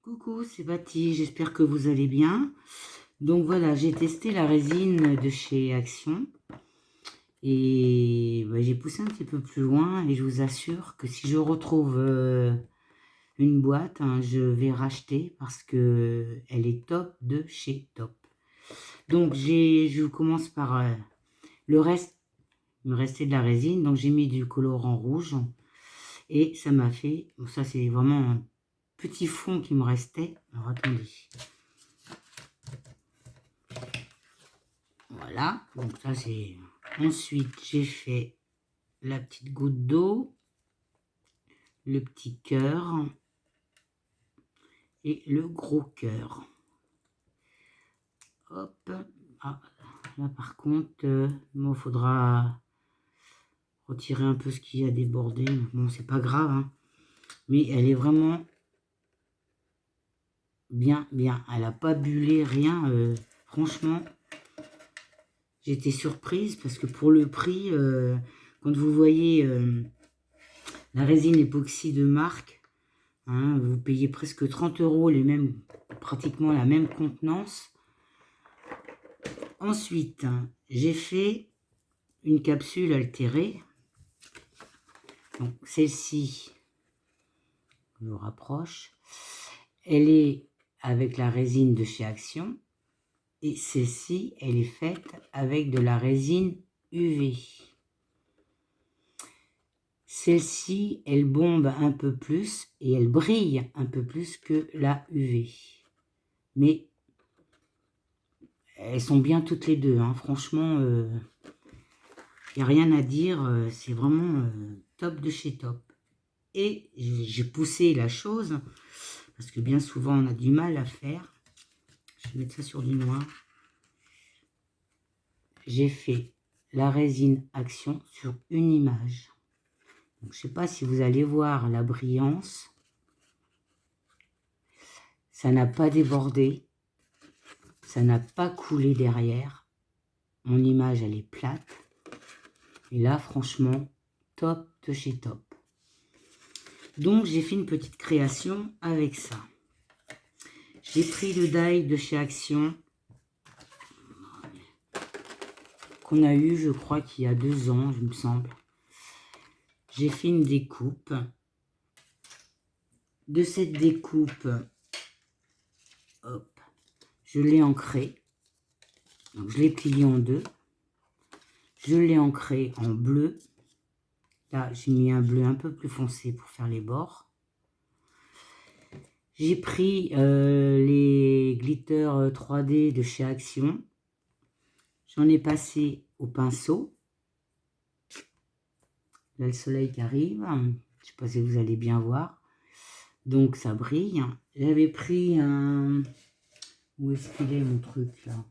Coucou, c'est Bati, j'espère que vous allez bien. Donc voilà, j'ai testé la résine de chez Action et j'ai poussé un petit peu plus loin et je vous assure que si je retrouve une boîte, hein, je vais racheter parce que elle est top de chez top. Donc je commence par le reste, il me restait de la résine, donc j'ai mis du colorant rouge et ça m'a fait, bon, ça c'est vraiment un petit fond qui me restait. Alors attendez. Voilà, donc ça c'est... Ensuite, j'ai fait la petite goutte d'eau, le petit cœur et le gros cœur. Hop. Ah, là par contre, il faudra retirer un peu ce qui a débordé. Bon, c'est pas grave, hein, mais elle est vraiment bien. Elle n'a pas bullé, rien. Franchement, j'étais surprise parce que pour le prix, quand vous voyez la résine époxy de marque, hein, vous payez presque 30 €, pratiquement la même contenance. Ensuite, j'ai fait une capsule altérée. Donc celle-ci, je vous rapproche, elle est avec la résine de chez Action. Et celle-ci, elle est faite avec de la résine UV. Celle-ci, elle bombe un peu plus et elle brille un peu plus que la UV. Mais elles sont bien toutes les deux, hein. Franchement, il n'y a rien à dire. C'est vraiment top de chez top. Et j'ai poussé la chose, parce que bien souvent, on a du mal à faire. Je vais mettre ça sur du noir. J'ai fait la résine Action sur une image. Donc, je ne sais pas si vous allez voir la brillance. Ça n'a pas débordé. Ça n'a pas coulé derrière. Mon image, elle est plate. Et là, franchement, top de chez top. Donc, j'ai fait une petite création avec ça. J'ai pris le die de chez Action, qu'on a eu, je crois, qu'il y a 2 ans, il me semble. J'ai fait une découpe. De cette découpe, hop, je l'ai ancré. Donc, je l'ai plié en deux. Je l'ai ancré en bleu. Là, j'ai mis un bleu un peu plus foncé pour faire les bords. J'ai pris les glitters 3D de chez Action. J'en ai passé au pinceau. Là, le soleil qui arrive. Je ne sais pas si vous allez bien voir. Donc, ça brille. J'avais pris un... Où est-ce qu'il est mon truc, là?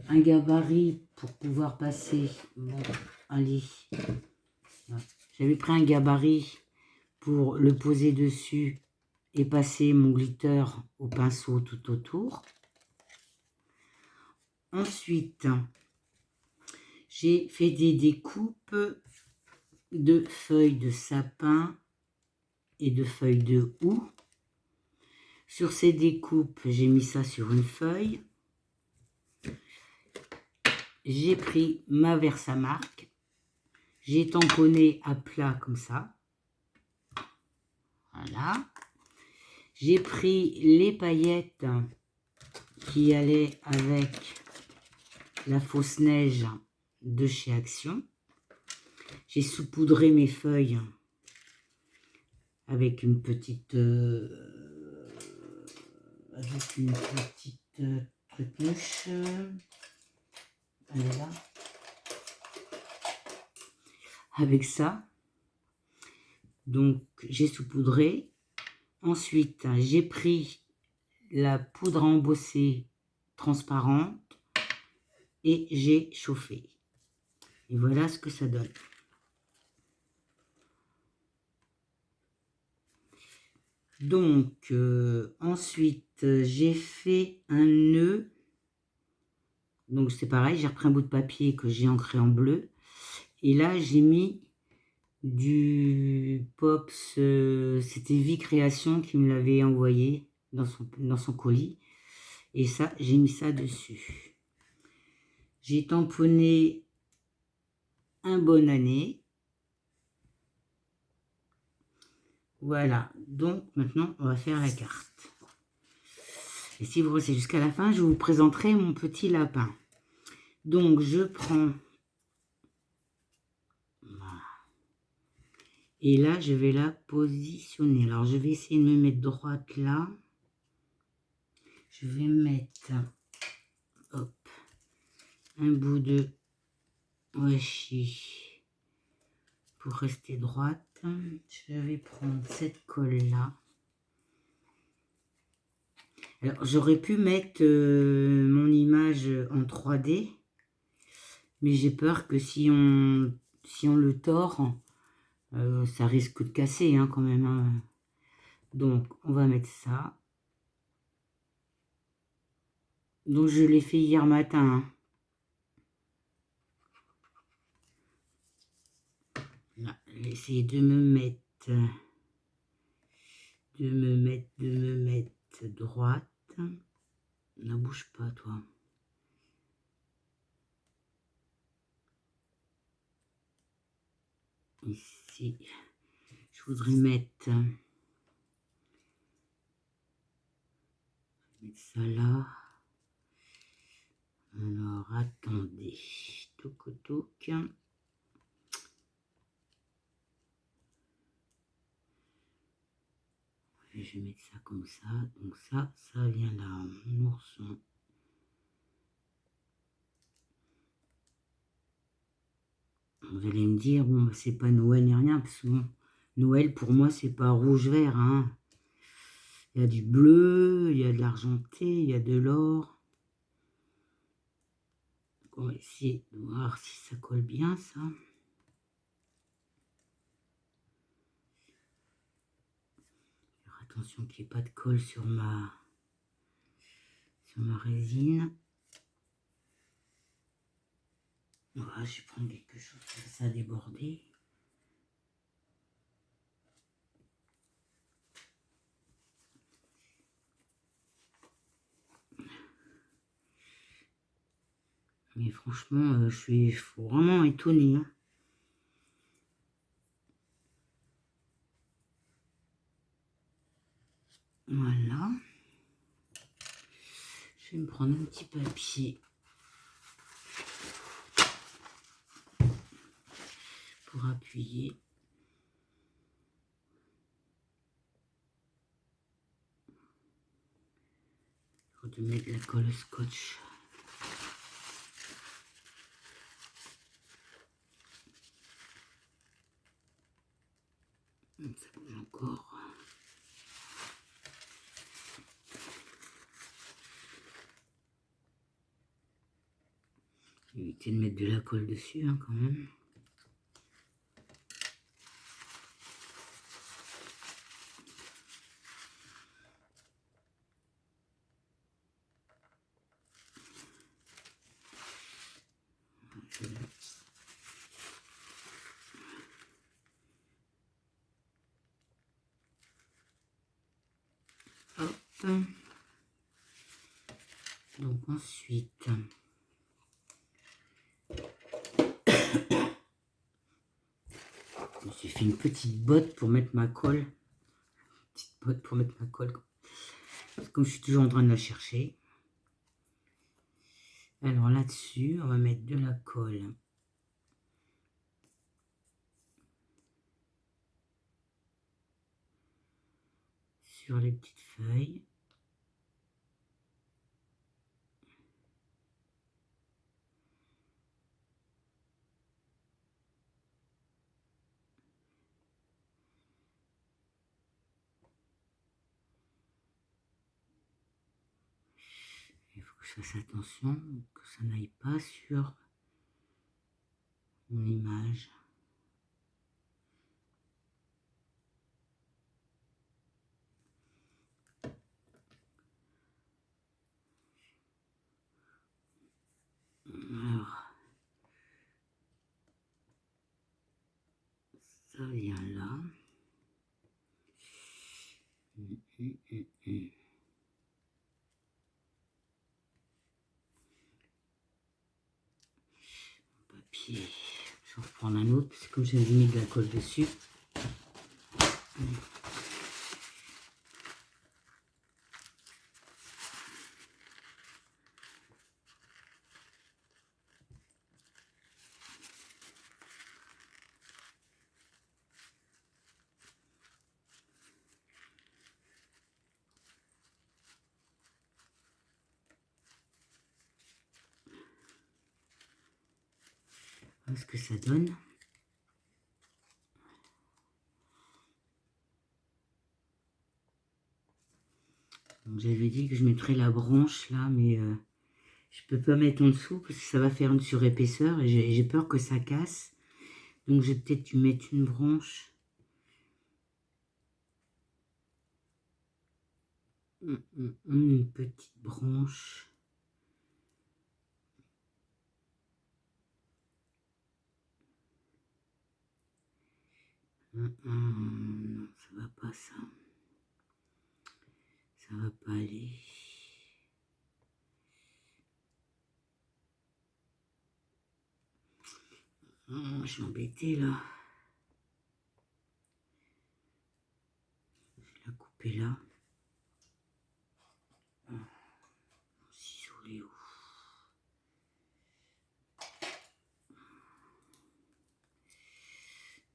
Un gabarit pour pouvoir passer... Bon, allez. J'avais pris un gabarit pour le poser dessus et passer mon glitter au pinceau tout autour. Ensuite, j'ai fait des découpes de feuilles de sapin et de feuilles de houx. Sur ces découpes, j'ai mis ça sur une feuille. J'ai pris ma Versamark. J'ai tamponné à plat comme ça. Voilà. J'ai pris les paillettes qui allaient avec la fausse neige de chez Action. J'ai saupoudré mes feuilles avec une petite truc-mouche. Elle est là. Avec ça. Donc, j'ai saupoudré. Ensuite, j'ai pris la poudre à embosser transparente et j'ai chauffé. Et voilà ce que ça donne. Donc, ensuite, j'ai fait un nœud. Donc, c'est pareil, j'ai repris un bout de papier que j'ai ancré en bleu. Et là, j'ai mis du Pops, c'était Vie Création qui me l'avait envoyé dans son colis. Et ça, j'ai mis ça dessus. J'ai tamponné un bonne année. Voilà, donc maintenant on va faire la carte. Et si vous restez jusqu'à la fin, je vous présenterai mon petit lapin. Donc je prends... Voilà. Et là, je vais la positionner. Alors je vais essayer de me mettre droite là. Je vais mettre... Hop. Un bout de washi pour rester droite. Je vais prendre cette colle là. Alors j'aurais pu mettre mon image en 3D, mais j'ai peur que si on le tord, ça risque de casser hein, quand même. Hein. Donc on va mettre ça. Donc je l'ai fait hier matin. Hein. Là, je vais essayer de me mettre droite. Ne bouge pas, toi. Ici, je voudrais mettre ça là. Alors, attendez. Toc, toc. Je vais mettre ça comme ça. Donc ça vient là en ourson. Vous allez me dire, bon, c'est pas Noël ni rien, parce que bon, Noël pour moi c'est pas rouge-vert. Hein. Il y a du bleu, il y a de l'argenté, il y a de l'or. On va essayer de voir si ça colle bien ça. Faire attention qu'il n'y ait pas de colle sur ma résine. Voilà, je vais prendre quelque chose pour ça déborder. Mais franchement, je suis vraiment étonnée. Hein. Voilà. Je vais me prendre un petit papier pour appuyer. Il faut mettre la colle scotch. Ça bouge encore. Éviter de mettre de la colle dessus hein, quand même. Hop. Donc ensuite, je me suis fait une petite botte pour mettre ma colle. Petite botte pour mettre ma colle. Comme je suis toujours en train de la chercher. Alors là-dessus, on va mettre de la colle. Sur les petites feuilles. Il faut que je fasse attention que ça n'aille pas sur mon image. Alors, Ça vient là. Papier. Je vais reprendre un autre, parce que comme j'avais mis de la colle dessus. Voilà ce que ça donne. J'avais dit que je mettrais la branche là, mais je peux pas mettre en dessous parce que ça va faire une surépaisseur et j'ai peur que ça casse. Donc je vais peut-être mettre une branche. Une petite branche. Non, ça va pas ça. Ça va pas aller. Je suis embêtée là. Je vais la couper là. Mon ciseau, il est où?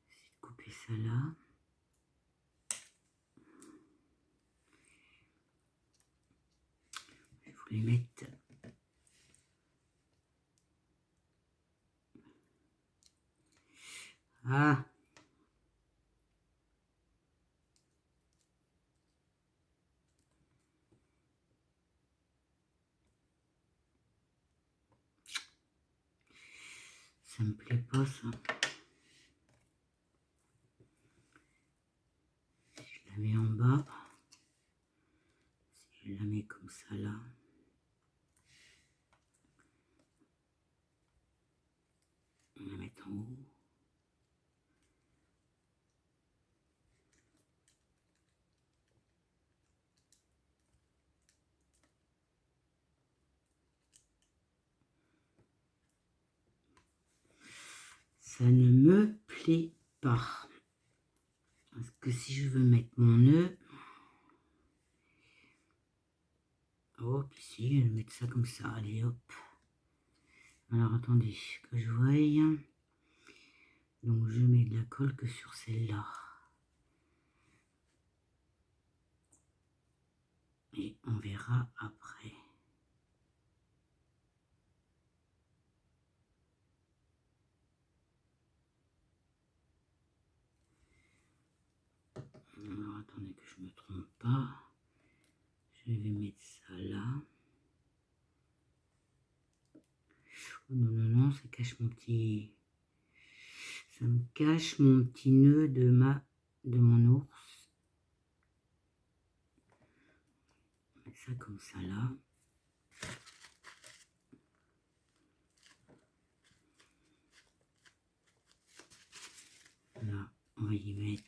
Je vais couper ça là. Je voulais mettre. Ah! Ça me plaît pas ça. Je la mets en bas. Si je la mets comme ça là. On va la mettre en haut. Ça ne me plaît pas. Parce que si je veux mettre mon nœud, hop, ici, je vais mettre ça comme ça, allez, hop. Alors, attendez, que je voie. Donc, je mets de la colle que sur celle-là. Et on verra après. Alors, attendez que je me trompe pas. Je vais mettre ça là. Oh non, non, non, ça cache mon petit... Ça me cache mon petit nœud de mon ours. On met ça comme ça là. Là, on va y mettre...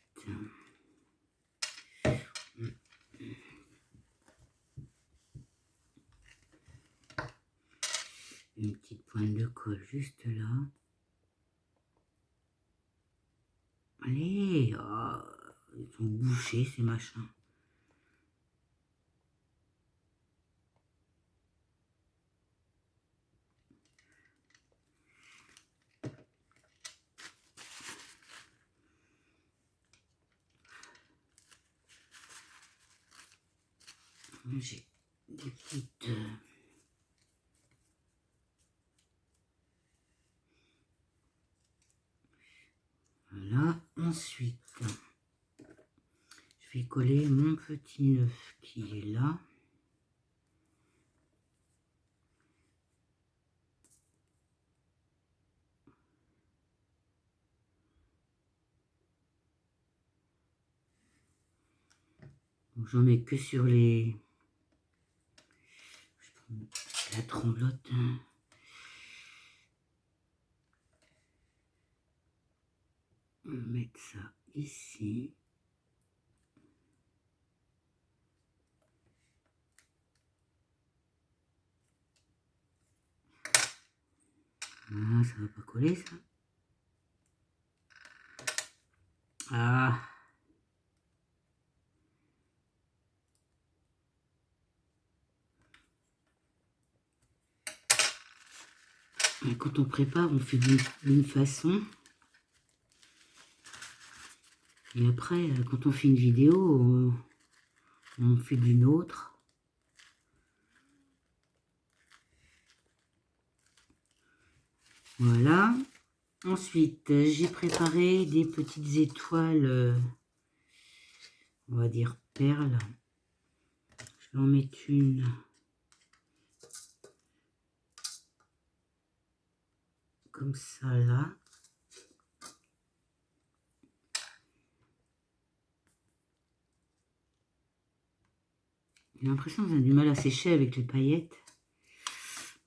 une petite pointe de colle juste là. Allez, oh, ils sont bouchés ces machins. J'ai des petites... Voilà, ensuite, je vais coller mon petit nœud qui est là. Donc j'en mets que sur les... Je prends la tremblote. On va mettre ça ici. Ah, ça va pas coller ça. Ah. Et quand on prépare, on fait d'une façon. Et après, quand on fait une vidéo, on fait d'une autre. Voilà. Ensuite, j'ai préparé des petites étoiles, on va dire perles. Je vais en mettre une comme ça là. J'ai l'impression que ça a du mal à sécher avec les paillettes.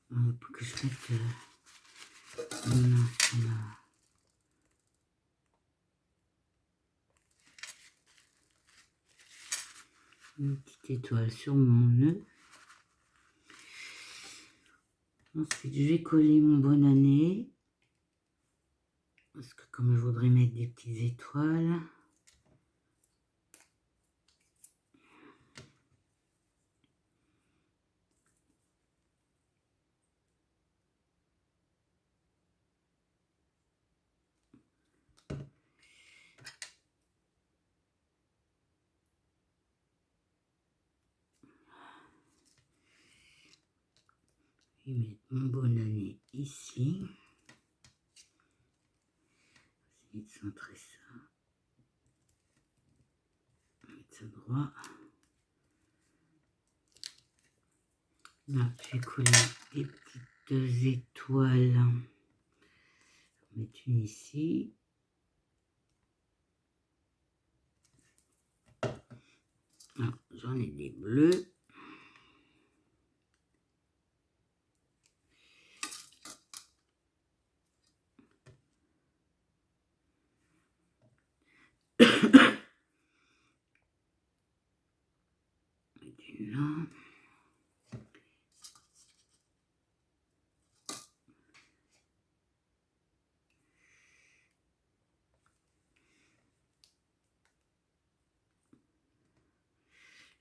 Pour que je mette une petite étoile sur mon nœud. Ensuite, je vais coller mon bonne année. Parce que comme je voudrais mettre des petites étoiles. Je vais mettre mon bonne année ici. Essayer de centrer ça. Mettre ça droit. Là, je vais coller des petites étoiles. Je vais mettre une ici. J'en ai des bleus. Une là.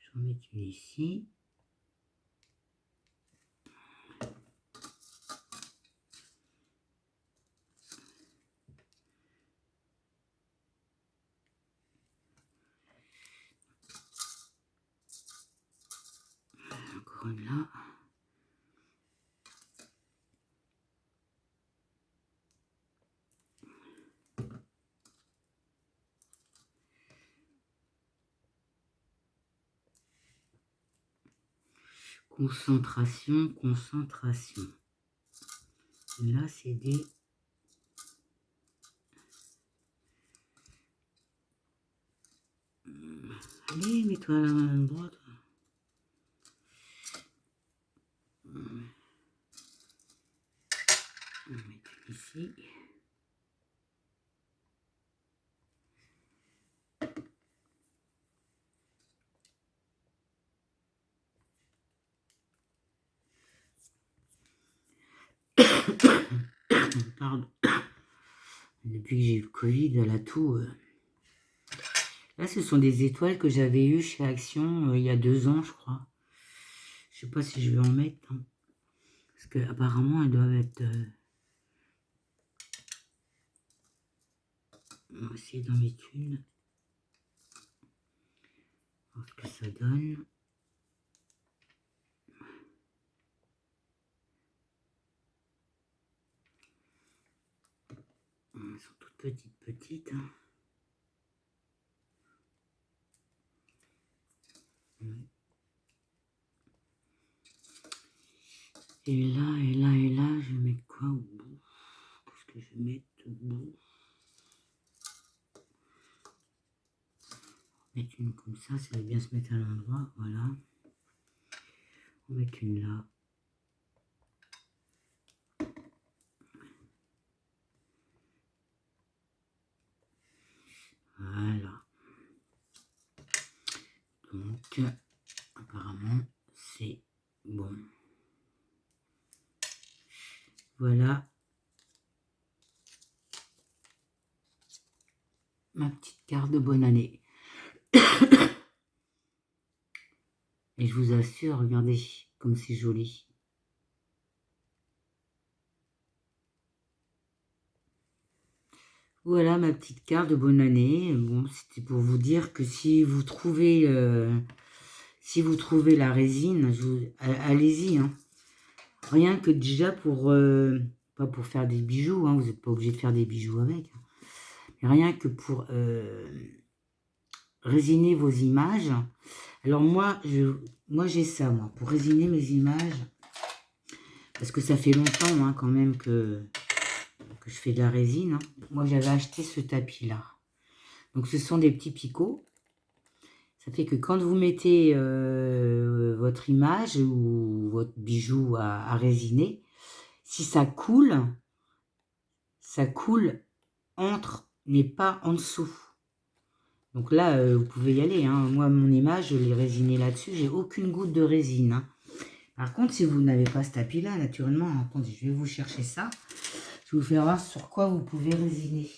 Je vais mettre une ici. Encore une là. Concentration, concentration. Là, c'est des... Allez, mets-toi à la main droite. On va mettre ici. Pardon. Depuis que j'ai eu le Covid, elle a tout... Là, ce sont des étoiles que j'avais eues chez Action il y a 2 ans, je crois. Je sais pas si je vais en mettre. Hein. Parce que apparemment, elles doivent être... On va essayer d'en mettre une. Voir ce que ça donne. Elles sont toutes petites. Hein. Et là, je vais mettre quoi au bout? Qu'est-ce que je vais mettre au bout? Mettre une comme ça va bien se mettre à l'endroit, voilà. On va mettre une là. Voilà. Donc, apparemment, c'est bon. Voilà ma petite carte de bonne année. Et je vous assure, regardez comme c'est joli. Voilà ma petite carte de bonne année. Bon, c'était pour vous dire que si vous trouvez la résine, allez-y. Hein. Rien que déjà pour, pas pour faire des bijoux, hein, vous n'êtes pas obligé de faire des bijoux avec. Hein. Mais rien que pour résiner vos images. Alors moi j'ai ça, moi, pour résiner mes images. Parce que ça fait longtemps hein, quand même que je fais de la résine. Hein. Moi j'avais acheté ce tapis-là. Donc ce sont des petits picots. Ça fait que quand vous mettez votre image ou votre bijou à résiner, si ça coule entre, mais pas en dessous. Donc là, vous pouvez y aller. Hein. Moi, mon image, je l'ai résinée là-dessus. J'ai aucune goutte de résine. Hein. Par contre, si vous n'avez pas ce tapis-là, naturellement, attendez, je vais vous chercher ça. Je vais vous faire voir sur quoi vous pouvez résiner.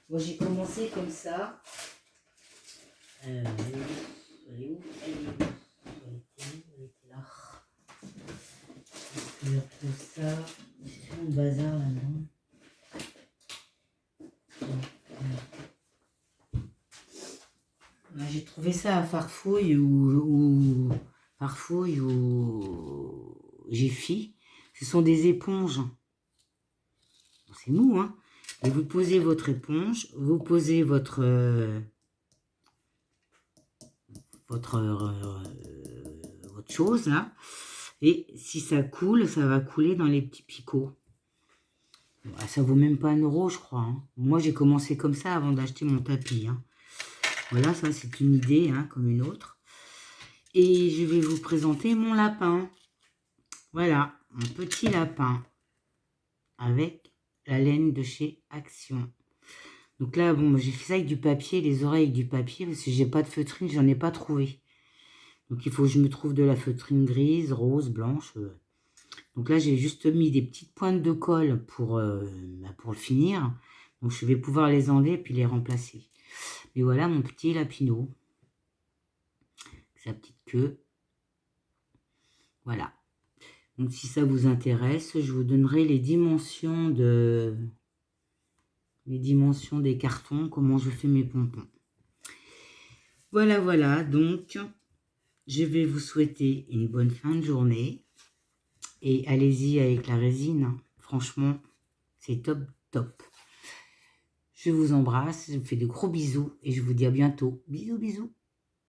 Moi, j'ai commencé comme ça. Elle est où? Elle était là. Je retrouve ça. C'est un bazar là-dedans. J'ai trouvé ça à Farfouille ou Jiffy. Ce sont des éponges. C'est mou, hein. Et vous posez votre éponge, vous posez votre chose là. Et si ça coule, ça va couler dans les petits picots. Ça vaut même pas 1 euro, je crois. Hein. Moi, j'ai commencé comme ça avant d'acheter mon tapis. Hein. Voilà, ça c'est une idée, hein, comme une autre. Et je vais vous présenter mon lapin. Voilà, mon petit lapin. Avec la laine de chez Action. Donc là, bon, j'ai fait ça avec du papier, les oreilles avec du papier, parce que j'ai pas de feutrine, j'en ai pas trouvé. Donc il faut que je me trouve de la feutrine grise, rose, blanche. Donc là, j'ai juste mis des petites pointes de colle pour le finir. Donc je vais pouvoir les enlever et puis les remplacer. Et voilà mon petit lapinot. Sa petite queue. Voilà. Donc si ça vous intéresse, je vous donnerai les dimensions des cartons, comment je fais mes pompons. Voilà, voilà. Donc, je vais vous souhaiter une bonne fin de journée. Et allez-y avec la résine. Franchement, c'est top, top. Je vous embrasse, je vous fais de gros bisous et je vous dis à bientôt. Bisous, bisous.